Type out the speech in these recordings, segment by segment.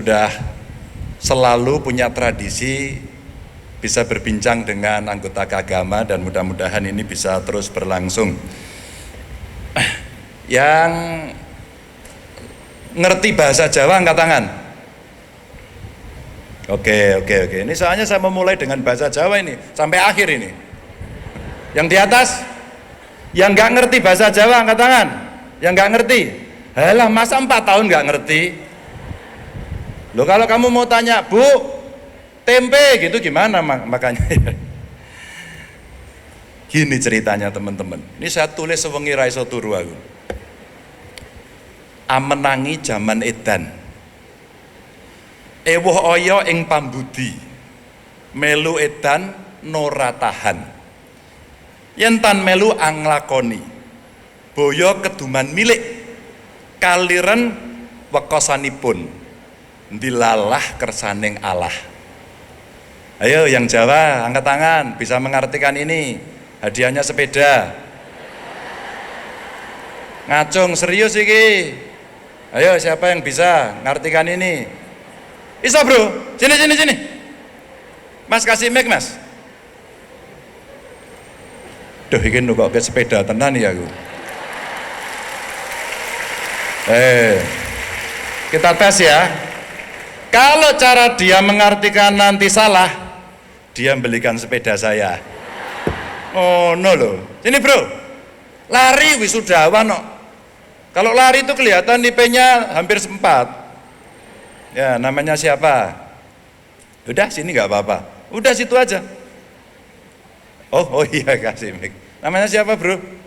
Sudah selalu punya tradisi bisa berbincang dengan anggota keagama dan mudah-mudahan ini bisa terus berlangsung. Yang ngerti bahasa Jawa angkat tangan. Oke. Ini soalnya saya memulai dengan bahasa Jawa ini sampai akhir ini. Yang di atas, yang nggak ngerti bahasa Jawa angkat tangan. Yang nggak ngerti, halah masa 4 tahun nggak ngerti? Loh kalau kamu mau tanya, Bu, tempe gitu gimana makanya? Gini ceritanya teman-teman. Ini saya tulis sewengi ra iso turu aku. Amenangi jaman edan. Ewoh oyo ing pambudi. Melu edan nora tahan. Yen tan melu anglakoni. Boyo keduman milik. Kaliren wekosanipun. Dilalah kersaning Allah. Ayo yang Jawa angkat tangan, bisa mengartikan ini. Hadiahnya sepeda. Ngacung serius iki. Ayo siapa yang bisa mengartikan ini? Bisa bro, sini. Mas kasih mic mas. Duh iki nukok ke sepeda tenan ya aku. Kita tes ya. Kalau cara dia mengartikan nanti salah, dia belikan sepeda saya. Oh no loh. Sini bro. Lari wisudawan no. Kalau lari itu kelihatan IP-nya hampir 4. Ya, namanya siapa? Udah sini nggak apa-apa. Udah situ aja. Oh iya kasih mic. Namanya siapa bro?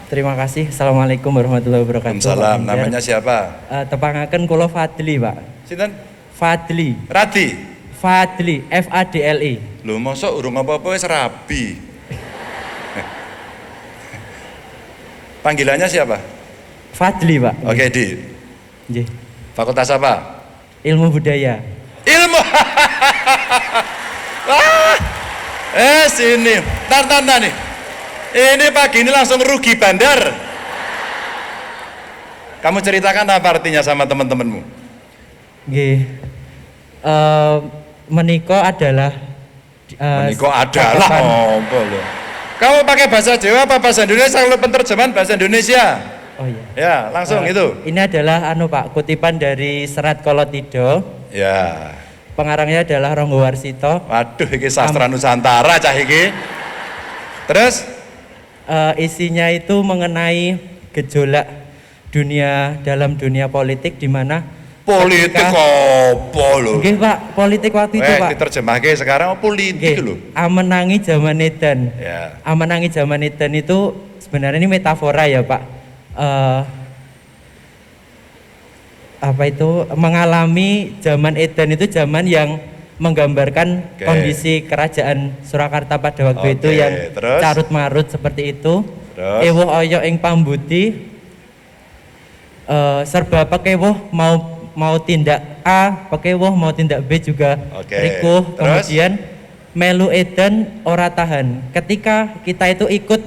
Terima kasih. Assalamualaikum warahmatullahi wabarakatuh. Waalaikumsalam. Namanya siapa? Tepangaken kula Fadli, Pak. Sinten? Fadli. Radi. Fadli, Fadli. Lho mosok urung apa-apa wis rabi. Panggilannya siapa? Fadli, Pak. Oke, Di. Nggih. Fakultas apa? Ilmu budaya. Ilmu. Sini. Tar nih. Ini pagi ini langsung rugi bandar. Kamu ceritakan apa artinya sama teman-temanmu? Nggih. Menika adalah apa loh? Kamu pakai bahasa Jawa apa bahasa Indonesia? Kalau penerjemahan bahasa Indonesia. Oh iya. Ya, langsung itu. Ini adalah Pak, kutipan dari Serat Kolotido. Ya. Pengarangnya adalah Ronggo Warsito. Waduh, ini sastra Nusantara cah iki. Terus isinya itu mengenai gejolak dalam dunia politik di mana politik apa lho? Nggih Pak, politik waktu itu Pak. Diterjemahke sekarang politik lho. Amenangi zaman edan. Ya. Amenangi zaman edan itu sebenarnya ini metafora ya Pak. Mengalami zaman edan itu zaman yang menggambarkan kondisi kerajaan Surakarta pada waktu itu yang carut marut seperti itu. Ewoh oyo ing pambudi, serba pakewoh mau tindak A, pakewoh mau tindak B juga rikuh. Kemudian melu edan ora tahan. Ketika kita itu ikut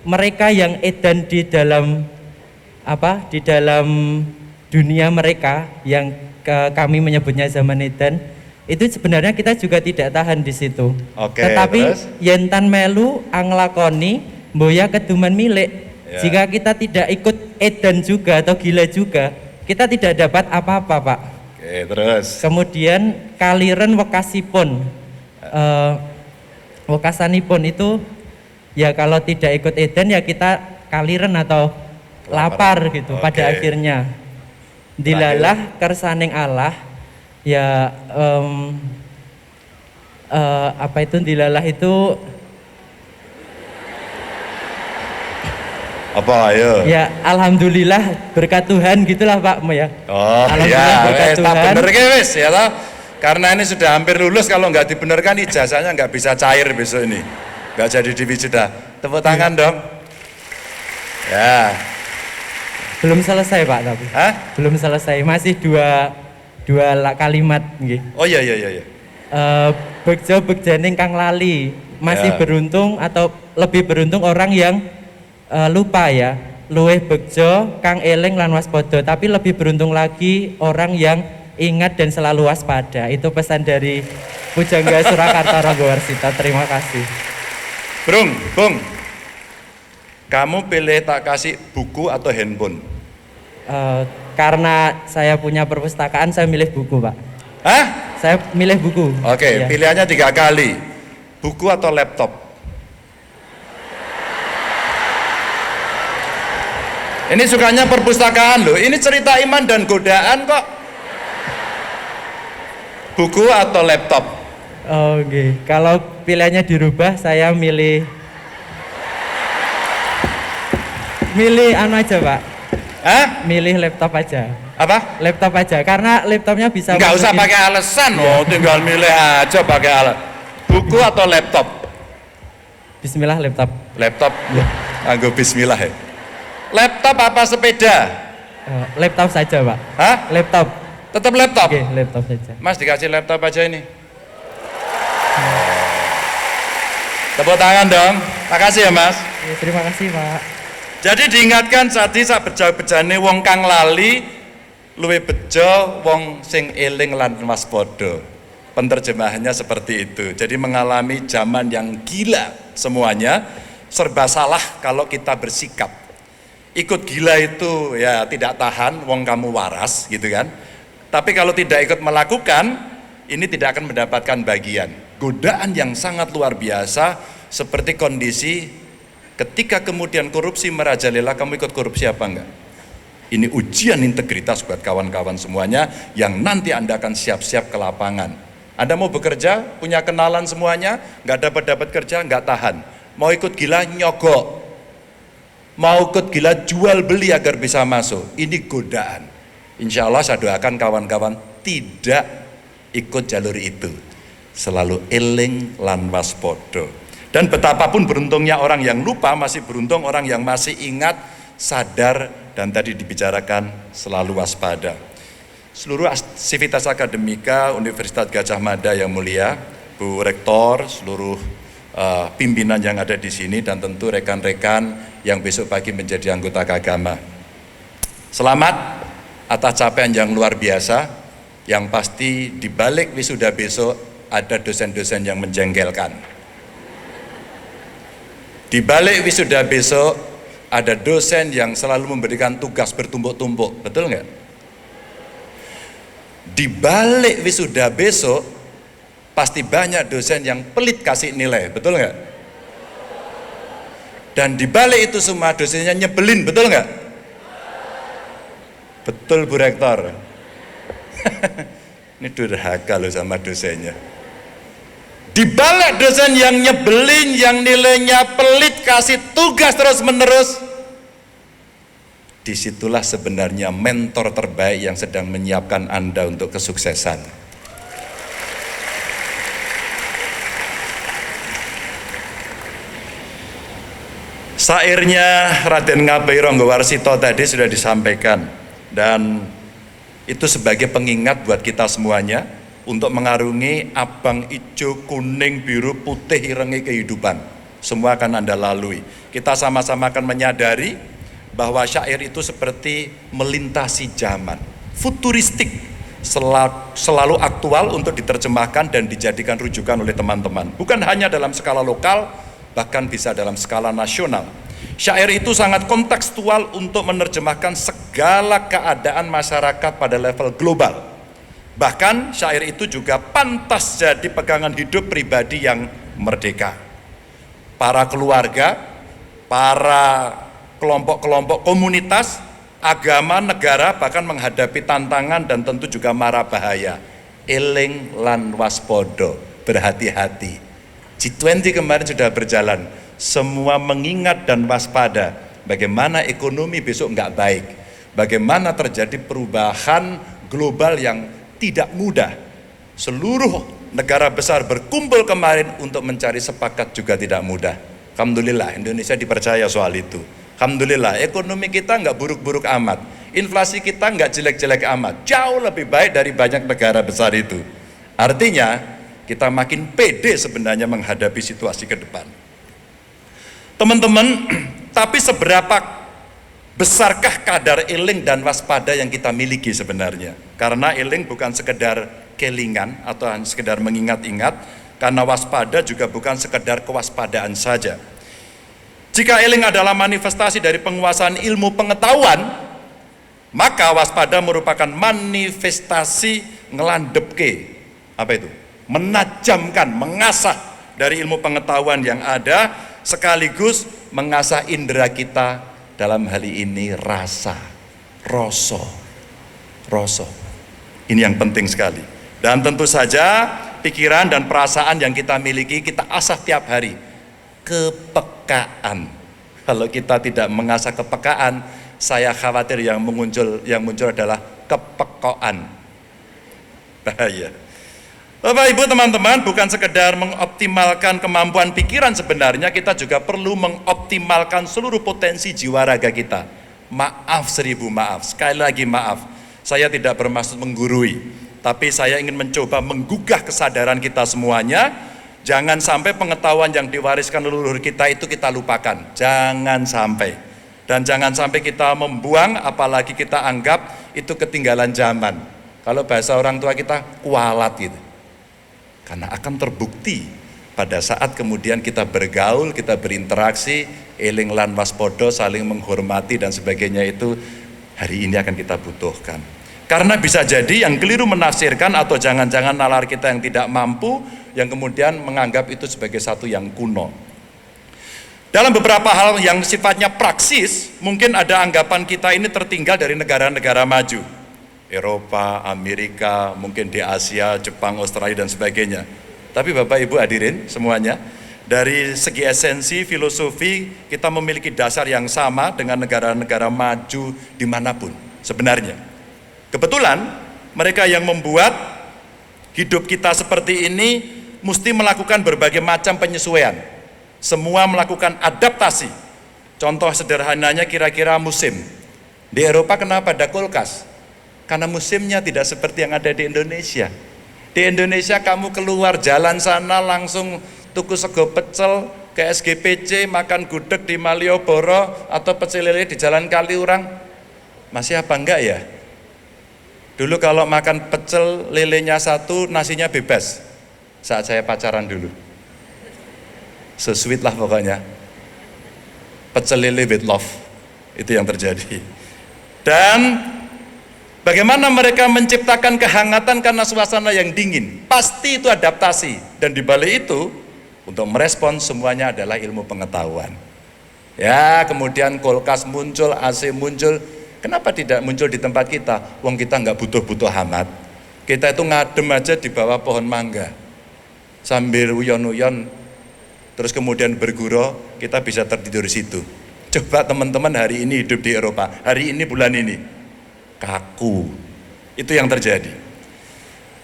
mereka yang edan di dalam dunia mereka yang kami menyebutnya zaman edan, itu sebenarnya kita juga tidak tahan di situ. Tetapi yentan melu anglakoni mboya keduman milik. Ya. Jika kita tidak ikut edan juga atau gila juga, kita tidak dapat apa-apa, Pak. Terus. Kemudian kaliren wekasipun. Wekasanipun itu ya kalau tidak ikut edan ya kita kaliren atau lapar gitu pada akhirnya. Dilalah kersaning Allah. Ya dilalah itu apa ayo? Ya alhamdulillah berkat Tuhan gitulah Pak ya. Oh iya, tak bener wis ya toh. Karena ini sudah hampir lulus, kalau nggak dibenerkan ijazahnya nggak bisa cair besok ini. Nggak jadi diwisuda. Tepuk tangan dong. Ya. Belum selesai Pak tapi. Hah? Belum selesai, masih dua kalimat nggih. Oh iya. Bekjo bekjaning kang lali. Masih beruntung atau lebih beruntung orang yang lupa ya. luwih bejo, kang eling lan waspada, tapi lebih beruntung lagi orang yang ingat dan selalu waspada. Itu pesan dari Pujangga Surakarta Ranggawarsita. Terima kasih. Bung, kamu pilih tak kasih buku atau handphone? Karena saya punya perpustakaan, saya milih buku, Pak. Hah? Saya milih buku. Oke, iya. Pilihannya 3 kali. Buku atau laptop? Ini sukanya perpustakaan loh. Ini cerita iman dan godaan kok. Buku atau laptop? Oke, kalau pilihannya dirubah, saya milih anu aja, Pak. Hah? Milih laptop aja. Apa? Laptop aja, karena laptopnya bisa. Nggak usah pakai alasan, oh tinggal milih aja pakai alat. Buku atau laptop? Bismillah laptop. Laptop? Ya. Anggo bismillah ya. Laptop apa sepeda? Laptop saja, Pak. Hah? Laptop. Tetap laptop? Oke, laptop saja. Mas dikasih laptop aja ini. Tepuk tangan dong. Makasih ya Mas. Ya, terima kasih Pak. Jadi diingatkan tadi sak beja-bejane wong kang lali luwih bejo wong sing eling lan waspada. Penerjemahannya seperti itu. Jadi mengalami zaman yang gila semuanya, serba salah kalau kita bersikap. Ikut gila itu ya tidak tahan, wong kamu waras gitu kan. Tapi kalau tidak ikut melakukan, ini tidak akan mendapatkan bagian. Godaan yang sangat luar biasa seperti kondisi ketika kemudian korupsi merajalela, kamu ikut korupsi apa enggak? Ini ujian integritas buat kawan-kawan semuanya yang nanti Anda akan siap-siap ke lapangan. Anda mau bekerja, punya kenalan semuanya, nggak dapat kerja, nggak tahan. Mau ikut gila, nyogok. Mau ikut gila, jual beli agar bisa masuk. Ini godaan. Insya Allah saya doakan kawan-kawan tidak ikut jalur itu. Selalu eling lan waspada. Dan betapapun beruntungnya orang yang lupa, masih beruntung orang yang masih ingat, sadar, dan tadi dibicarakan selalu waspada. Seluruh aktivitas akademika Universitas Gadjah Mada yang mulia, Bu Rektor, seluruh pimpinan yang ada di sini, dan tentu rekan-rekan yang besok pagi menjadi anggota Kagama. Selamat atas capaian yang luar biasa, yang pasti di balik wisuda besok ada dosen-dosen yang menjengkelkan. Di balik wisuda besok ada dosen yang selalu memberikan tugas bertumpuk-tumpuk, betul nggak? Di balik wisuda besok pasti banyak dosen yang pelit kasih nilai, betul nggak? Dan di balik itu semua dosennya nyebelin, betul nggak? Betul Bu Rektor. Ini durhaka loh sama dosennya. Di balik dosen yang nyebelin, yang nilainya pelit, kasih tugas terus-menerus, disitulah sebenarnya mentor terbaik yang sedang menyiapkan Anda untuk kesuksesan. Syairnya Raden Ngabei Ranggawarsita tadi sudah disampaikan, dan itu sebagai pengingat buat kita semuanya untuk mengarungi abang, ijo, kuning, biru, putih, irengi kehidupan. Semua akan Anda lalui. Kita sama-sama akan menyadari bahwa syair itu seperti melintasi zaman, futuristik, selalu aktual untuk diterjemahkan dan dijadikan rujukan oleh teman-teman. Bukan hanya dalam skala lokal, bahkan bisa dalam skala nasional. Syair itu sangat kontekstual untuk menerjemahkan segala keadaan masyarakat pada level global. Bahkan syair itu juga pantas jadi pegangan hidup pribadi yang merdeka. Para keluarga, para kelompok-kelompok komunitas, agama, negara bahkan menghadapi tantangan dan tentu juga mara bahaya. Eling lan waspodo, berhati-hati. G20 kemarin sudah berjalan, semua mengingat dan waspada bagaimana ekonomi besok nggak baik, bagaimana terjadi perubahan global yang tidak mudah. Seluruh negara besar berkumpul kemarin untuk mencari sepakat juga tidak mudah. Alhamdulillah Indonesia dipercaya soal itu. Alhamdulillah ekonomi kita nggak buruk-buruk amat, inflasi kita nggak jelek-jelek amat, jauh lebih baik dari banyak negara besar itu. Artinya kita makin pede sebenarnya menghadapi situasi ke depan. Teman-teman, tapi seberapa Besarkah kadar eling dan waspada yang kita miliki sebenarnya? Karena eling bukan sekedar kelingan atau hanya sekedar mengingat-ingat, karena waspada juga bukan sekedar kewaspadaan saja. Jika eling adalah manifestasi dari penguasaan ilmu pengetahuan, maka waspada merupakan manifestasi ngelandepke, apa itu? Menajamkan, mengasah dari ilmu pengetahuan yang ada, sekaligus mengasah indera kita, dalam hal ini rasa, rasa. Ini yang penting sekali. Dan tentu saja pikiran dan perasaan yang kita miliki kita asah tiap hari. Kepekaan. Kalau kita tidak mengasah kepekaan, saya khawatir yang muncul adalah kepekoan. Bahaya. Bapak Ibu teman-teman, bukan sekedar mengoptimalkan kemampuan pikiran, sebenarnya kita juga perlu mengoptimalkan seluruh potensi jiwa raga kita. Maaf, 1000 maaf, sekali lagi maaf, saya tidak bermaksud menggurui, tapi saya ingin mencoba menggugah kesadaran kita semuanya. Jangan sampai pengetahuan yang diwariskan leluhur kita itu kita lupakan, jangan sampai. Dan jangan sampai kita membuang, apalagi kita anggap itu ketinggalan zaman. Kalau bahasa orang tua kita, kualat gitu. Karena akan terbukti pada saat kemudian kita bergaul, kita berinteraksi, eling lan waspodo, saling menghormati dan sebagainya, itu hari ini akan kita butuhkan. Karena bisa jadi yang keliru menafsirkan atau jangan-jangan nalar kita yang tidak mampu, yang kemudian menganggap itu sebagai satu yang kuno. Dalam beberapa hal yang sifatnya praksis, mungkin ada anggapan kita ini tertinggal dari negara-negara maju. Eropa, Amerika, mungkin di Asia, Jepang, Australia dan sebagainya. Tapi Bapak Ibu hadirin semuanya, dari segi esensi filosofi kita memiliki dasar yang sama dengan negara-negara maju dimanapun sebenarnya. Kebetulan mereka yang membuat hidup kita seperti ini mesti melakukan berbagai macam penyesuaian. Semua melakukan adaptasi. Contoh sederhananya kira-kira musim. Di Eropa kenapa ada kulkas? Karena musimnya tidak seperti yang ada di Indonesia. Di Indonesia kamu keluar jalan sana langsung tuku sego pecel ke SGPC, makan gudeg di Malioboro atau pecel lele di Jalan Kaliurang. Masih apa enggak ya? Dulu kalau makan pecel lelenya satu, nasinya bebas. Saat saya pacaran dulu. So sweet lah pokoknya. Pecel lele with love. Itu yang terjadi. Dan bagaimana mereka menciptakan kehangatan karena suasana yang dingin? Pasti itu adaptasi. Dan di balik itu, untuk merespons semuanya adalah ilmu pengetahuan. Ya, kemudian kulkas muncul, AC muncul. Kenapa tidak muncul di tempat kita? Wong kita nggak butuh-butuh amat. Kita itu ngadem aja di bawah pohon mangga. Sambil uyon-uyon, terus kemudian bergurau, kita bisa tertidur di situ. Coba teman-teman hari ini hidup di Eropa, hari ini bulan ini. Kaku. Itu yang terjadi.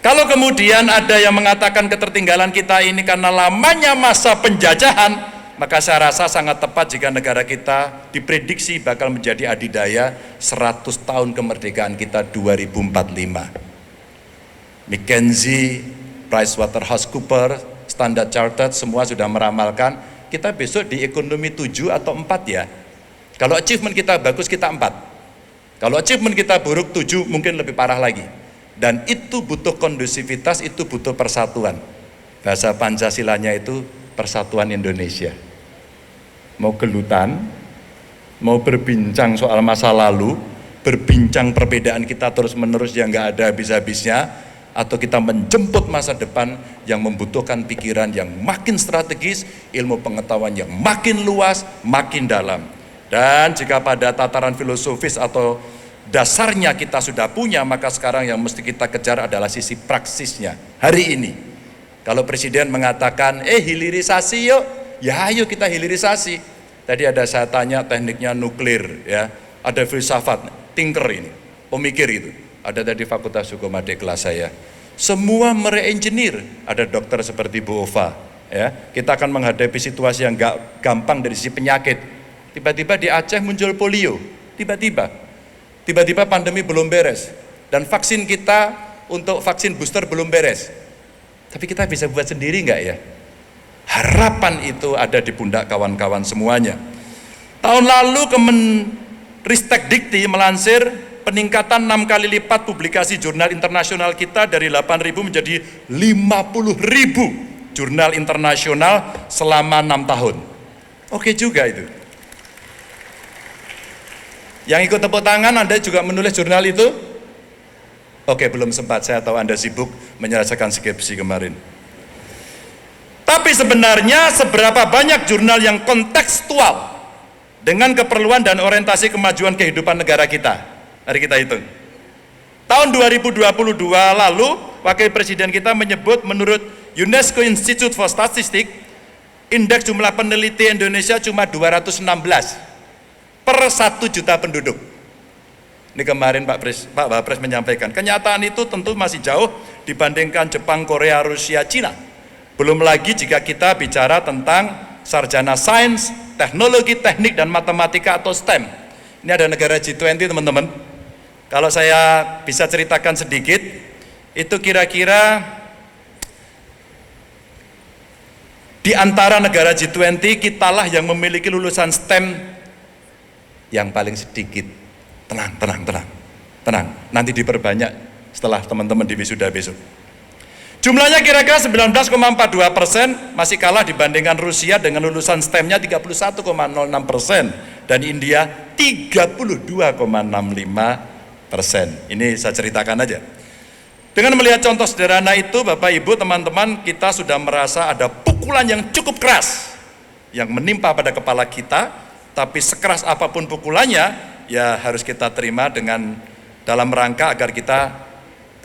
Kalau kemudian ada yang mengatakan ketertinggalan kita ini karena lamanya masa penjajahan, maka saya rasa sangat tepat jika negara kita diprediksi bakal menjadi adidaya 100 tahun kemerdekaan kita 2045. McKinsey, PricewaterhouseCoopers, Standard Chartered semua sudah meramalkan kita besok di ekonomi 7 atau 4 ya. Kalau achievement kita bagus kita 4. Kalau achievement kita buruk 7 mungkin lebih parah lagi. Dan itu butuh kondusivitas, itu butuh persatuan. Bahasa Pancasilanya itu persatuan Indonesia. Mau gelutan, mau berbincang soal masa lalu, berbincang perbedaan kita terus-menerus yang nggak ada habis-habisnya, atau kita menjemput masa depan yang membutuhkan pikiran yang makin strategis, ilmu pengetahuan yang makin luas, makin dalam. Dan jika pada tataran filosofis atau dasarnya kita sudah punya, maka sekarang yang mesti kita kejar adalah sisi praksisnya. Hari ini, kalau Presiden mengatakan, hilirisasi yuk, ya ayo kita hilirisasi. Tadi ada saya tanya tekniknya nuklir, ya, ada filsafat, thinker ini, pemikir itu. Ada tadi Fakultas Hukum adik kelas saya. Semua mere-engineer, ada dokter seperti Bu Ova. Ya, kita akan menghadapi situasi yang gak gampang dari sisi penyakit. Tiba-tiba di Aceh muncul polio, tiba-tiba pandemi belum beres. Dan vaksin kita untuk vaksin booster belum beres. Tapi kita bisa buat sendiri nggak ya? Harapan itu ada di pundak kawan-kawan semuanya. Tahun lalu Ristek Dikti melansir peningkatan 6 kali lipat publikasi jurnal internasional kita dari 8.000 menjadi 50.000 jurnal internasional selama 6 tahun. Oke juga itu. Yang ikut tepuk tangan, Anda juga menulis jurnal itu? Oke, belum sempat, saya tahu Anda sibuk menyelesaikan skripsi kemarin. Tapi sebenarnya seberapa banyak jurnal yang kontekstual dengan keperluan dan orientasi kemajuan kehidupan negara kita? Mari kita hitung. Tahun 2022 lalu, Wakil Presiden kita menyebut menurut UNESCO Institute for Statistics, indeks jumlah peneliti Indonesia cuma 216 per 1 juta penduduk. Ini kemarin Pak Wapres menyampaikan, kenyataan itu tentu masih jauh dibandingkan Jepang, Korea, Rusia, Cina. Belum lagi jika kita bicara tentang sarjana sains, teknologi, teknik, dan matematika atau STEM. Ini ada negara G20 teman-teman. Kalau saya bisa ceritakan sedikit, itu kira-kira di antara negara G20 kitalah yang memiliki lulusan STEM yang paling sedikit. Tenang, nanti diperbanyak setelah teman-teman di wisuda besok. Jumlahnya kira-kira 19,42%, masih kalah dibandingkan Rusia dengan lulusan STEM-nya 31,06% dan India 32,65%. Ini saya ceritakan aja. Dengan melihat contoh sederhana itu, Bapak Ibu, teman-teman, kita sudah merasa ada pukulan yang cukup keras yang menimpa pada kepala kita, tapi sekeras apapun pukulannya, ya harus kita terima dengan dalam rangka agar kita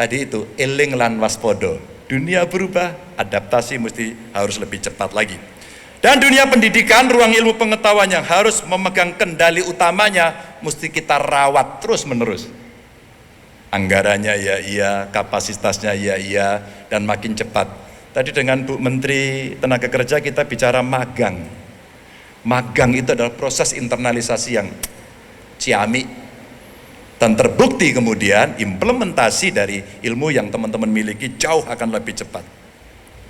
tadi itu eling lan waspodo. Dunia berubah, adaptasi harus lebih cepat lagi. Dan dunia pendidikan, ruang ilmu pengetahuan yang harus memegang kendali utamanya mesti kita rawat terus menerus. Anggarannya ya iya, kapasitasnya ya iya, dan makin cepat. Tadi dengan Bu Menteri Tenaga Kerja kita bicara magang. Magang itu adalah proses internalisasi yang ciamik, dan terbukti kemudian implementasi dari ilmu yang teman-teman miliki jauh akan lebih cepat.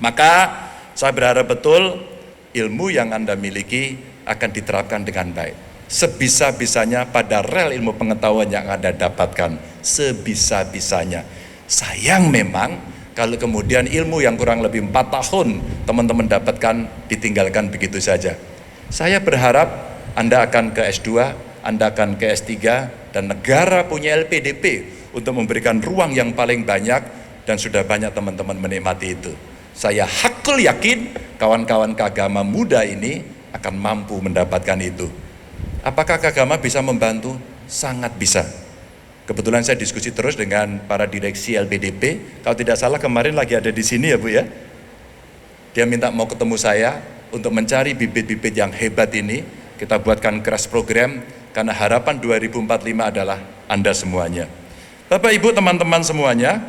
Maka saya berharap betul ilmu yang Anda miliki akan diterapkan dengan baik, sebisa-bisanya pada rel ilmu pengetahuan yang Anda dapatkan, sebisa-bisanya. Sayang memang kalau kemudian ilmu yang kurang lebih 4 tahun teman-teman dapatkan ditinggalkan begitu saja. Saya berharap Anda akan ke S2, Anda akan ke S3, dan negara punya LPDP untuk memberikan ruang yang paling banyak, dan sudah banyak teman-teman menikmati itu. Saya hakul yakin kawan-kawan keagama muda ini akan mampu mendapatkan itu. Apakah keagama bisa membantu? Sangat bisa. Kebetulan saya diskusi terus dengan para direksi LPDP, kalau tidak salah kemarin lagi ada di sini ya Bu ya. Dia minta mau ketemu saya untuk mencari bibit-bibit yang hebat ini, kita buatkan crash program, karena harapan 2045 adalah Anda semuanya. Bapak Ibu, teman-teman semuanya,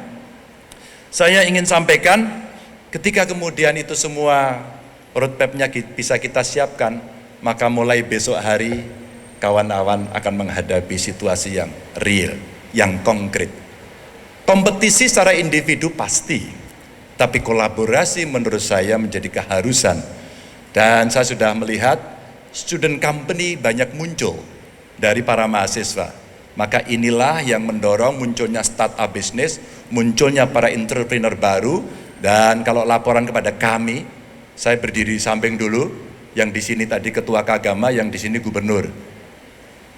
saya ingin sampaikan ketika kemudian itu semua roadmap-nya bisa kita siapkan, maka mulai besok hari kawan-kawan akan menghadapi situasi yang real, yang konkret. Kompetisi secara individu pasti, tapi kolaborasi menurut saya menjadi keharusan. Dan saya sudah melihat student company banyak muncul dari para mahasiswa. Maka inilah yang mendorong munculnya startup bisnis, munculnya para entrepreneur baru. Dan kalau laporan kepada kami, saya berdiri samping dulu, yang di sini tadi ketua keagama, yang di sini gubernur.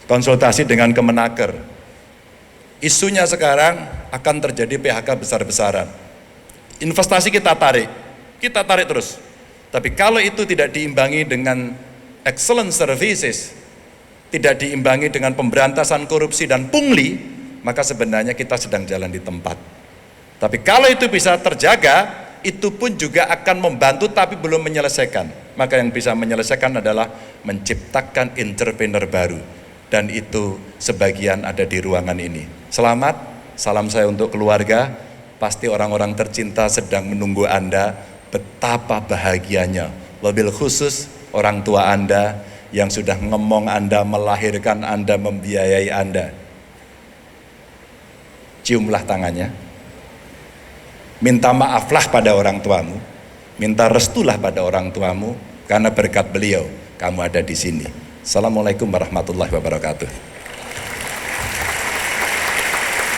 Konsultasi dengan Kemenaker. Isunya sekarang akan terjadi PHK besar-besaran. Investasi kita tarik terus. Tapi kalau itu tidak diimbangi dengan excellent services, tidak diimbangi dengan pemberantasan korupsi dan pungli, maka sebenarnya kita sedang jalan di tempat. Tapi kalau itu bisa terjaga, itu pun juga akan membantu tapi belum menyelesaikan. Maka yang bisa menyelesaikan adalah menciptakan entrepreneur baru. Dan itu sebagian ada di ruangan ini. Selamat, salam saya untuk keluarga. Pasti orang-orang tercinta sedang menunggu Anda. Betapa bahagianya, wabil khusus orang tua Anda yang sudah ngemong Anda, melahirkan Anda, membiayai Anda. Ciumlah tangannya. Minta maaflah pada orang tuamu. Minta restulah pada orang tuamu, karena berkat beliau kamu ada di sini. Assalamualaikum warahmatullahi wabarakatuh.